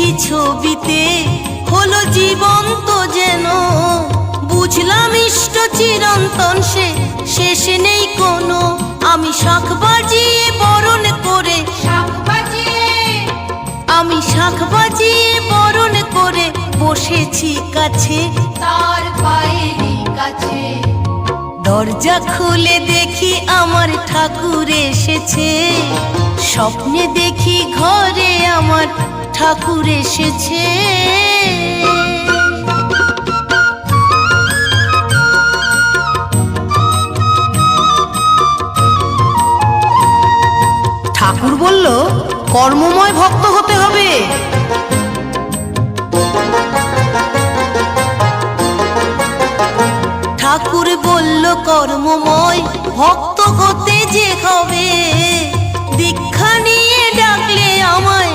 দেখেছি ছবিতে হলো জীবন্ত যেন, বুঝলাম ইষ্ট চিরন্তন সে, শেষ নেই কোনো। আমি শাঁখ বাজিয়ে বরণ করে, আমি শাঁখ বাজিয়ে বরণ করে বসেছি কাছে তার পায়েরই কাছে। দরজা খুলে দেখি আমার ঠাকুর এসেছে, স্বপ্নে দেখি ঘরে আমার ঠাকুর এসেছে। ঠাকুর বলল, কর্মময় ভক্ত হতে হবে। ঠাকুর বলল, কর্মময় ভক্ত হতে যে হবে, দীক্ষা নিয়ে ডাকলে আমায়